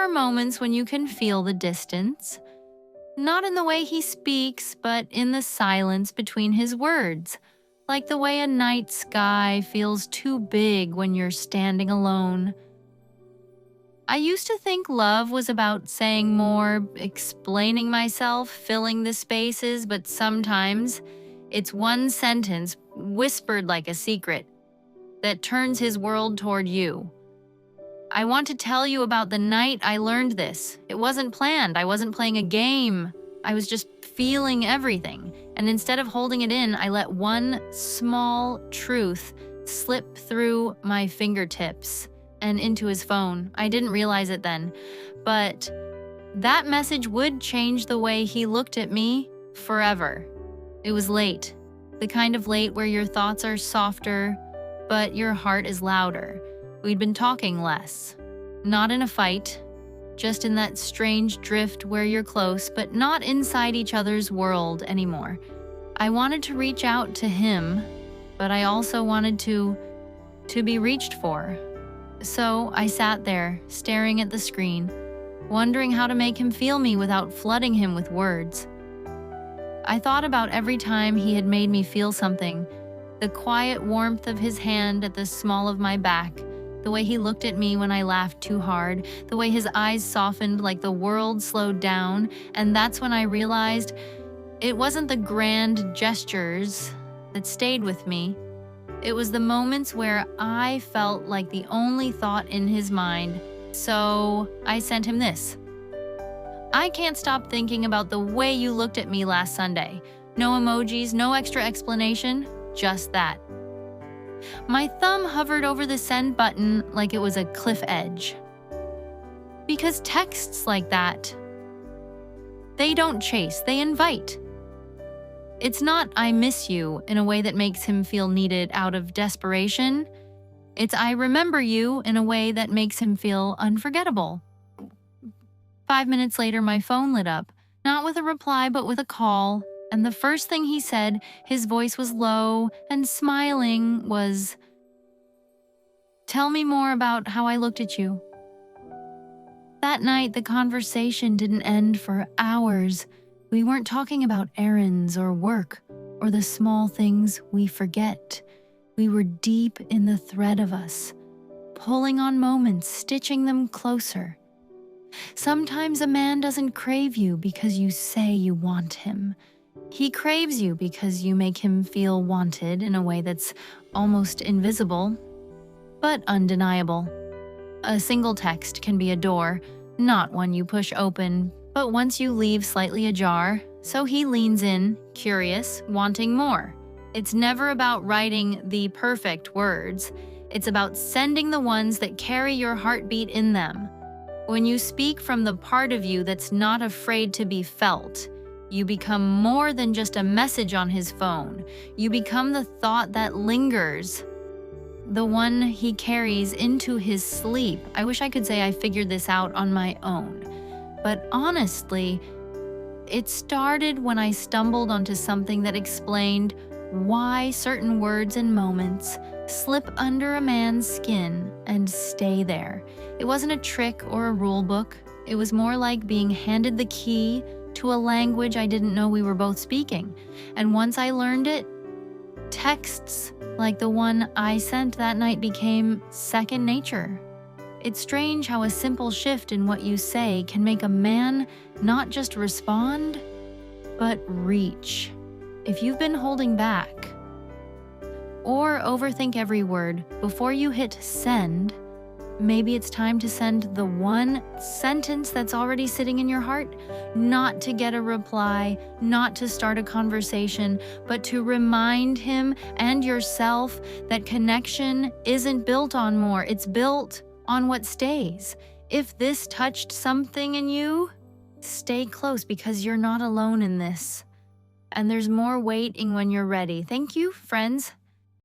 are moments when you can feel the distance, not in the way he speaks, but in the silence between his words, like the way a night sky feels too big when you're standing alone. I used to think love was about saying more, explaining myself, filling the spaces, but sometimes it's one sentence, whispered like a secret, that turns his world toward you. I want to tell you about the night I learned this. It wasn't planned. I wasn't playing a game. I was just feeling everything. And instead of holding it in, I let one small truth slip through my fingertips and into his phone. I didn't realize it then, but that message would change the way he looked at me forever. It was late, the kind of late where your thoughts are softer, but your heart is louder. We'd been talking less. Not in a fight, just in that strange drift where you're close, but not inside each other's world anymore. I wanted to reach out to him, but I also wanted to be reached for. So I sat there, staring at the screen, wondering how to make him feel me without flooding him with words. I thought about every time he had made me feel something, the quiet warmth of his hand at the small of my back, the way he looked at me when I laughed too hard, the way his eyes softened like the world slowed down, and that's when I realized it wasn't the grand gestures that stayed with me. It was the moments where I felt like the only thought in his mind. So I sent him this. I can't stop thinking about the way you looked at me last Sunday. No emojis, no extra explanation, just that. My thumb hovered over the send button like it was a cliff edge. Because texts like that, they don't chase, they invite. It's not "I miss you" in a way that makes him feel needed out of desperation. It's "I remember you" in a way that makes him feel unforgettable. 5 minutes later, my phone lit up, not with a reply, but with a call. And the first thing he said, his voice was low and smiling, was, "Tell me more about how I looked at you." That night, the conversation didn't end for hours. We weren't talking about errands or work or the small things we forget. We were deep in the thread of us, pulling on moments, stitching them closer. Sometimes a man doesn't crave you because you say you want him. He craves you because you make him feel wanted in a way that's almost invisible, but undeniable. A single text can be a door, not one you push open, but once you leave slightly ajar, so he leans in, curious, wanting more. It's never about writing the perfect words. It's about sending the ones that carry your heartbeat in them. When you speak from the part of you that's not afraid to be felt, you become more than just a message on his phone. You become the thought that lingers, the one he carries into his sleep. I wish I could say I figured this out on my own. But honestly, it started when I stumbled onto something that explained why certain words and moments slip under a man's skin and stay there. It wasn't a trick or a rule book. It was more like being handed the key to a language I didn't know we were both speaking. And once I learned it, texts like the one I sent that night became second nature. It's strange how a simple shift in what you say can make a man not just respond, but reach. If you've been holding back or overthink every word before you hit send, maybe it's time to send the one sentence that's already sitting in your heart, not to get a reply, not to start a conversation, but to remind him and yourself that connection isn't built on more, it's built on what stays. If this touched something in you, stay close because you're not alone in this. And there's more waiting when you're ready. Thank you, friends.